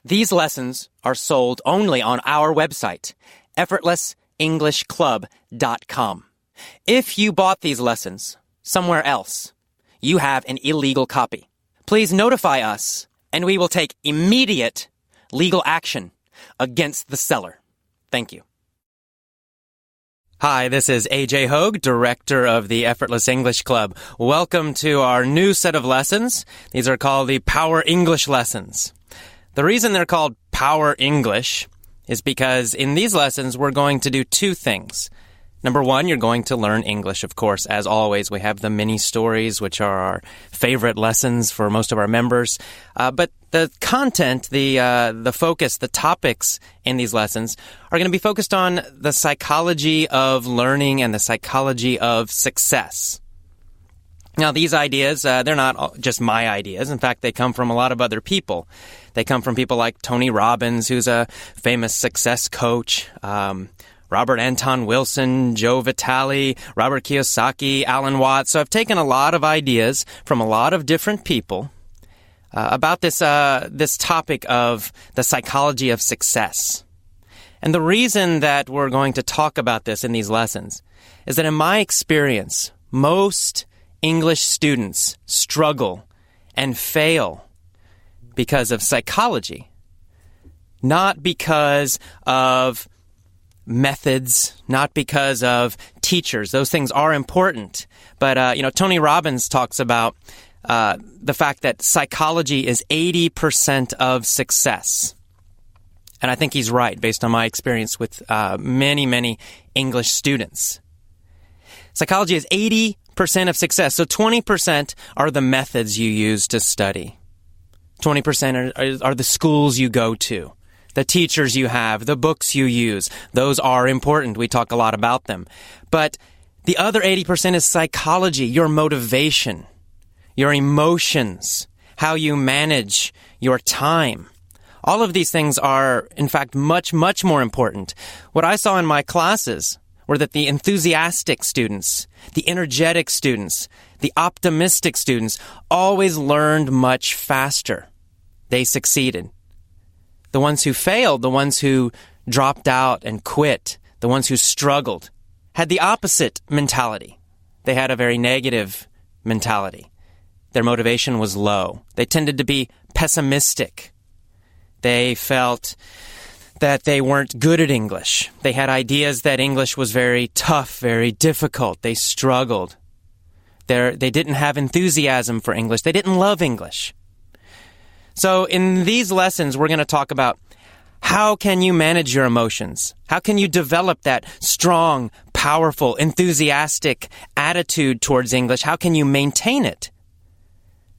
These lessons are sold only on our website, EFFORTLESSEnglishClub.com. If you bought these lessons somewhere else, you have an illegal copy. Please notify us, and we will take immediate legal action against the seller. Thank you. Hi, this is AJ Hoge, director of the Effortless English Club. Welcome to our new set of lessons. These are called the Power English lessons. The reason they're called Power English is because in these lessons, we're going to do two things. Number one, you're going to learn English, of course. As always, we have the mini stories, which are our favorite lessons for most of our members. But the content, the focus, the topics in these lessons are going to be focused on the psychology of learning and the psychology of success. Now, these ideas, they're not just my ideas. In fact, they come from a lot of other people. They come from people like Tony Robbins, who's a famous success coach, Robert Anton Wilson, Joe Vitale, Robert Kiyosaki, Alan Watts. So I've taken a lot of ideas from a lot of different people about this topic of the psychology of success. And the reason that we're going to talk about this in these lessons is that in my experience, most English students struggle and fail because of psychology, not because of methods, not because of teachers. Those things are important. But, Tony Robbins talks about the fact that psychology is 80% of success. And I think he's right based on my experience with many, many English students. Psychology is 80% of success. So 20% are the methods you use to study. 20% are the schools you go to, the teachers you have, the books you use. Those are important. We talk a lot about them. But the other 80% is psychology, your motivation, your emotions, how you manage your time. All of these things are, in fact, much, much more important. What I saw in my classes were that the enthusiastic students, the energetic students, the optimistic students always learned much faster. They succeeded. The ones who failed, the ones who dropped out and quit, the ones who struggled, had the opposite mentality. They had a very negative mentality. Their motivation was low. They tended to be pessimistic. They felt that they weren't good at English. They had ideas that English was very tough, very difficult. They struggled. They didn't have enthusiasm for English. They didn't love English. So in these lessons, we're going to talk about how can you manage your emotions? How can you develop that strong, powerful, enthusiastic attitude towards English? How can you maintain it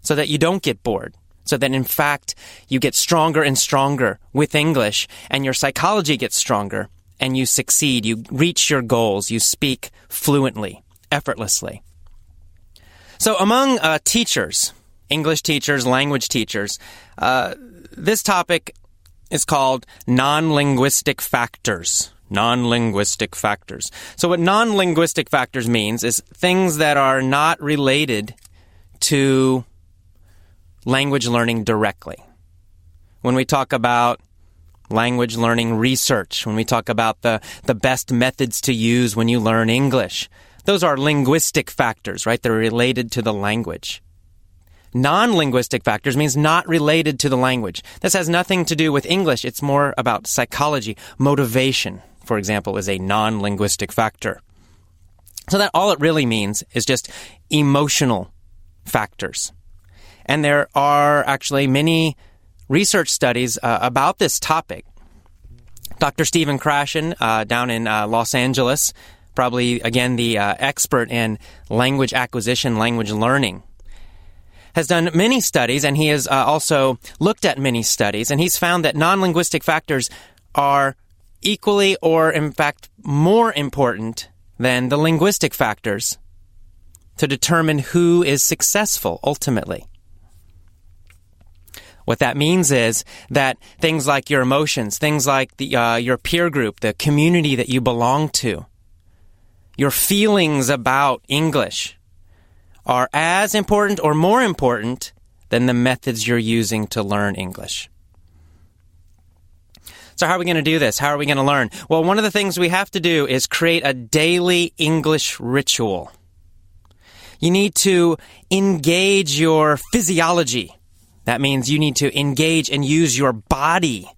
so that you don't get bored? So that, in fact, you get stronger and stronger with English, and your psychology gets stronger, and you succeed. You reach your goals. You speak fluently, effortlessly. So among teachers, English teachers, language teachers, this topic is called non-linguistic factors. Non-linguistic factors. So what non-linguistic factors means is things that are not related to language learning directly. When we talk about language learning research, when we talk about the best methods to use when you learn English, those are linguistic factors, right? They're related to the language. Non-linguistic factors means not related to the language. This has nothing to do with English. It's more about psychology. Motivation, for example, is a non-linguistic factor. So that all it really means is just emotional factors. And there are actually many research studies about this topic. Dr. Stephen Krashen down in Los Angeles, probably, again, the expert in language acquisition, language learning, has done many studies, and he has also looked at many studies, and he's found that non-linguistic factors are equally or, in fact, more important than the linguistic factors to determine who is successful ultimately. What that means is that things like your emotions, things like your peer group, the community that you belong to, your feelings about English are as important or more important than the methods you're using to learn English. So how are we going to do this? How are we going to learn? Well, one of the things we have to do is create a daily English ritual. You need to engage your physiology. That means you need to engage and use your body.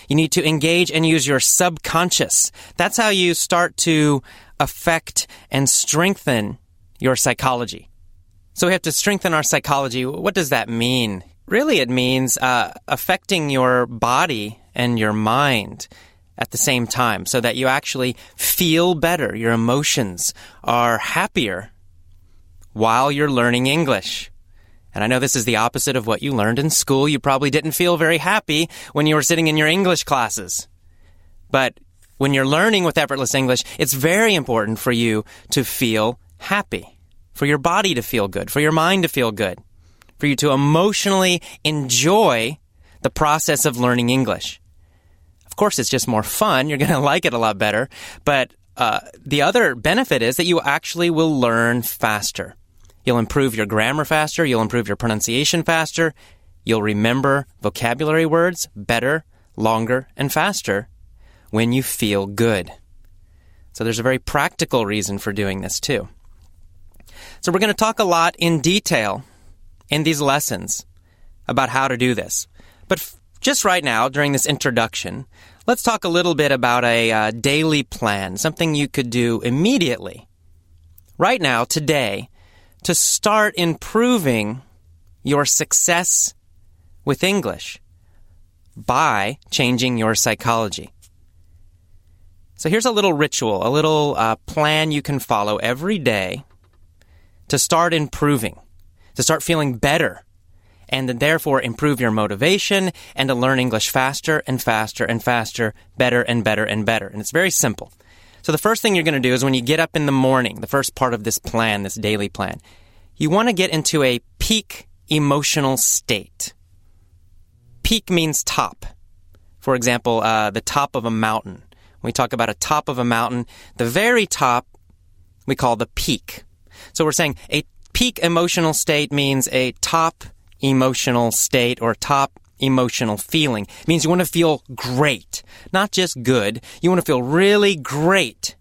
You need to engage and use your subconscious. That's how you start to affect and strengthen your psychology. So we have to strengthen our psychology. What does that mean? Really, it means affecting your body and your mind at the same time so that you actually feel better. Your emotions are happier while you're learning English. And I know this is the opposite of what you learned in school. You probably didn't feel very happy when you were sitting in your English classes. But when you're learning with Effortless English, it's very important for you to feel happy, for your body to feel good, for your mind to feel good, for you to emotionally enjoy the process of learning English. Of course, it's just more fun. You're going to like it a lot better. But the other benefit is that you actually will learn faster. You'll improve your grammar faster. You'll improve your pronunciation faster. You'll remember vocabulary words better, longer, and faster when you feel good. So there's a very practical reason for doing this too. So we're going to talk a lot in detail in these lessons about how to do this. But just right now, during this introduction, let's talk a little bit about a daily plan, something you could do immediately, right now, today, to start improving your success with English by changing your psychology. So here's a little ritual, a little plan you can follow every day to start improving, to start feeling better, and then therefore improve your motivation and to learn English faster and faster and faster, better and better and better. And it's very simple. So the first thing you're going to do is when you get up in the morning, the first part of this plan, this daily plan, you want to get into a peak emotional state. Peak means top. For example, the top of a mountain. When we talk about a top of a mountain, the very top we call the peak. So we're saying a peak emotional state means a top emotional state or top emotional feeling. It means you want to feel great, not just good. You want to feel really great.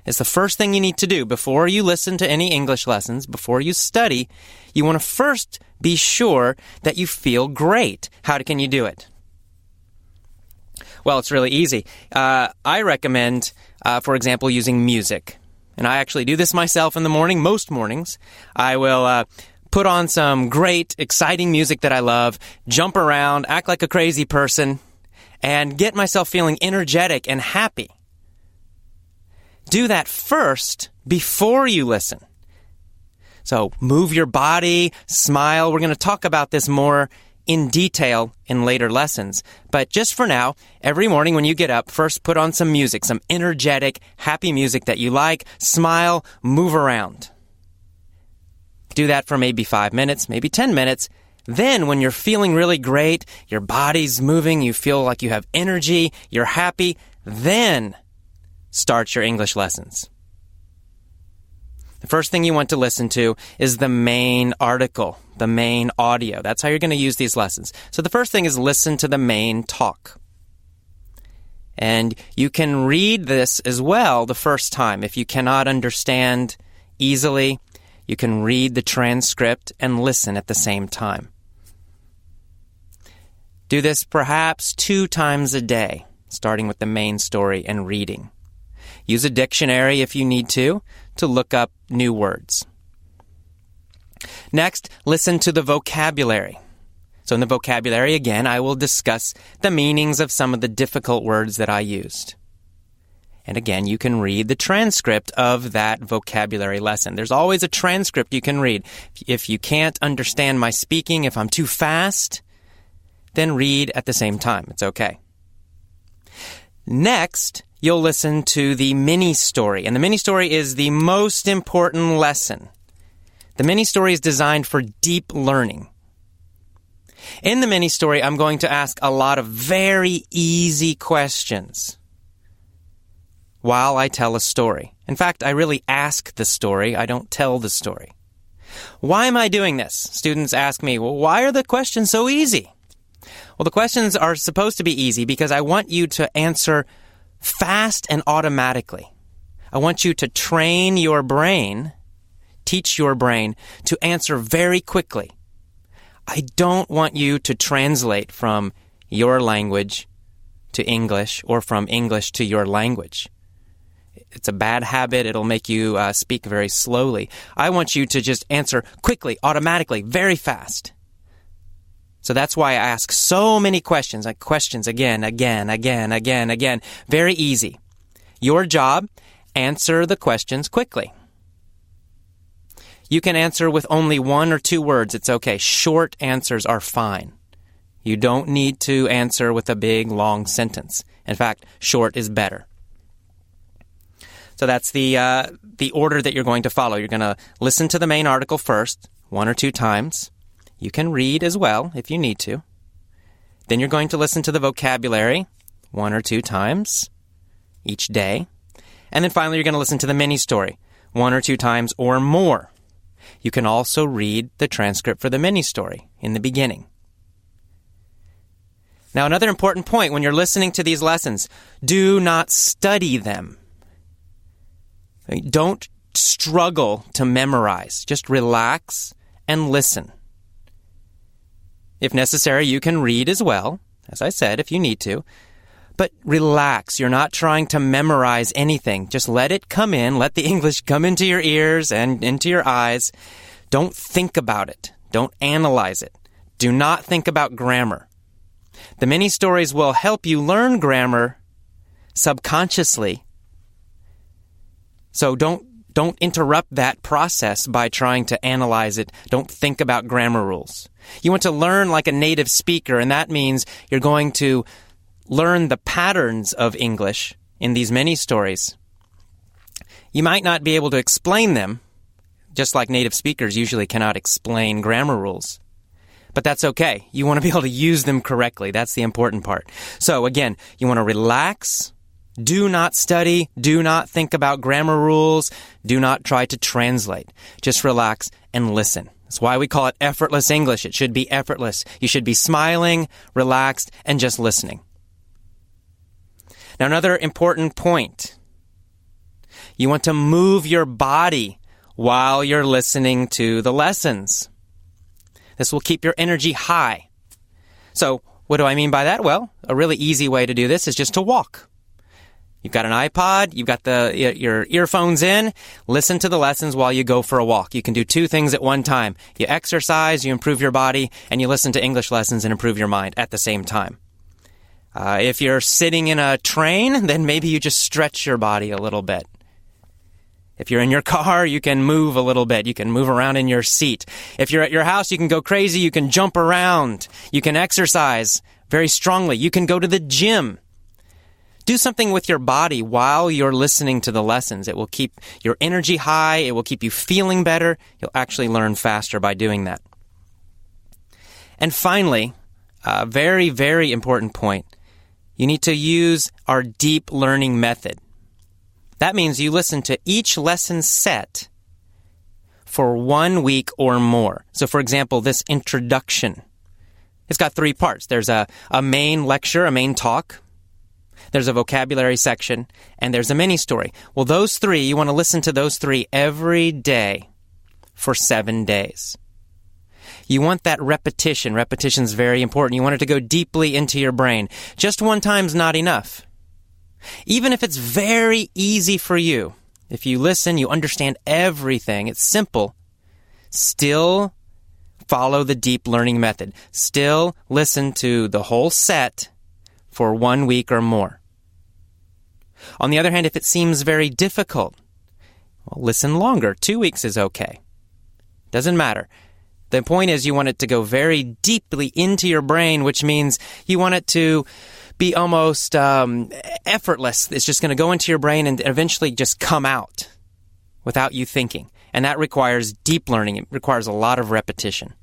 It's the first thing you need to do before you listen to any English lessons, before you study. You want to first be sure that you feel great. How can you do it? Well, it's really easy. I recommend, for example, using music. And I actually do this myself in the morning. Most mornings, I will put on some great, exciting music that I love, jump around, act like a crazy person, and get myself feeling energetic and happy. Do that first before you listen. So move your body, smile. We're going to talk about this more in detail in later lessons. But just for now, every morning when you get up, first put on some music, some energetic, happy music that you like. Smile, move around. Do that for maybe 5 minutes, maybe 10 minutes. Then when you're feeling really great, your body's moving, you feel like you have energy, you're happy, then start your English lessons. The first thing you want to listen to is the main article, the main audio. That's how you're going to use these lessons. So the first thing is listen to the main talk. And you can read this as well the first time. If you cannot understand easily, you can read the transcript and listen at the same time. Do this perhaps 2 times a day, starting with the main story and reading. Use a dictionary if you need to look up new words. Next, listen to the vocabulary. So in the vocabulary, again, I will discuss the meanings of some of the difficult words that I used. And again, you can read the transcript of that vocabulary lesson. There's always a transcript you can read. If you can't understand my speaking, if I'm too fast, then read at the same time. It's okay. Next, you'll listen to the mini-story. And the mini-story is the most important lesson. The mini-story is designed for deep learning. In the mini-story, I'm going to ask a lot of very easy questions while I tell a story. In fact, I really ask the story. I don't tell the story. Why am I doing this? Students ask me, well, why are the questions so easy? Well, the questions are supposed to be easy because I want you to answer fast and automatically. I want you to train your brain, teach your brain to answer very quickly. I don't want you to translate from your language to English or from English to your language. It's a bad habit. It'll make you speak very slowly. I want you to just answer quickly, automatically, very fast. So that's why I ask so many questions, like questions again. Very easy. Your job, answer the questions quickly. You can answer with only 1 or 2 words. It's okay. Short answers are fine. You don't need to answer with a big, long sentence. In fact, short is better. So that's the order that you're going to follow. You're going to listen to the main article first, 1 or 2 times. You can read as well if you need to. Then you're going to listen to the vocabulary 1 or 2 times each day. And then finally, you're going to listen to the mini story 1 or 2 times or more. You can also read the transcript for the mini story in the beginning. Now, another important point when you're listening to these lessons, do not study them. Don't struggle to memorize. Just relax and listen. If necessary, you can read as well, as I said, if you need to. But relax. You're not trying to memorize anything. Just let it come in. Let the English come into your ears and into your eyes. Don't think about it. Don't analyze it. Do not think about grammar. The mini stories will help you learn grammar subconsciously. So don't interrupt that process by trying to analyze it. Don't think about grammar rules. You want to learn like a native speaker, and that means you're going to learn the patterns of English in these mini stories. You might not be able to explain them, just like native speakers usually cannot explain grammar rules. But that's okay. You want to be able to use them correctly. That's the important part. So again, you want to relax. Do not study. Do not think about grammar rules. Do not try to translate. Just relax and listen. That's why we call it effortless English. It should be effortless. You should be smiling, relaxed, and just listening. Now, another important point. You want to move your body while you're listening to the lessons. This will keep your energy high. So, what do I mean by that? Well, a really easy way to do this is just to walk. You've got an iPod, you've got your earphones in, listen to the lessons while you go for a walk. You can do 2 things at one time. You exercise, you improve your body, and you listen to English lessons and improve your mind at the same time. If you're sitting in a train, then maybe you just stretch your body a little bit. If you're in your car, you can move a little bit. You can move around in your seat. If you're at your house, you can go crazy. You can jump around. You can exercise very strongly. You can go to the gym. Do something with your body while you're listening to the lessons. It will keep your energy high. It will keep you feeling better. You'll actually learn faster by doing that. And finally, a very, very important point. You need to use our deep learning method. That means you listen to each lesson set for 1 week or more. So, for example, this introduction, it's got 3 parts. There's a main lecture, a main talk. There's a vocabulary section, and there's a mini story. Well, those 3, you want to listen to those 3 every day for 7 days. You want that repetition. Repetition's very important. You want it to go deeply into your brain. Just one time's not enough. Even if it's very easy for you, if you listen, you understand everything, it's simple, still follow the deep learning method. Still listen to the whole set for 1 week or more. On the other hand, if it seems very difficult, well, listen longer. 2 weeks is okay. Doesn't matter. The point is you want it to go very deeply into your brain, which means you want it to be almost effortless. It's just going to go into your brain and eventually just come out without you thinking. And that requires deep learning. It requires a lot of repetition.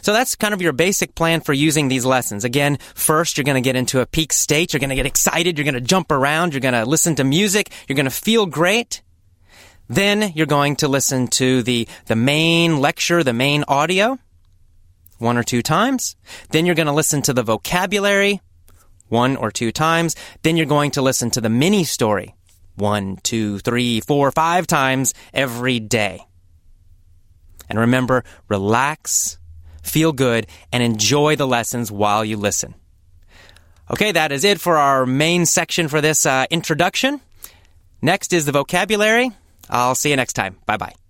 So that's kind of your basic plan for using these lessons. Again, first, you're going to get into a peak state. You're going to get excited. You're going to jump around. You're going to listen to music. You're going to feel great. Then you're going to listen to the main lecture, the main audio. 1 or 2 times. Then you're going to listen to the vocabulary 1 or 2 times. Then you're going to listen to the mini story 1, 2, 3, 4, 5 times every day. And remember, relax, feel good, and enjoy the lessons while you listen. Okay, that is it for our main section for this introduction. Next is the vocabulary. I'll see you next time. Bye-bye.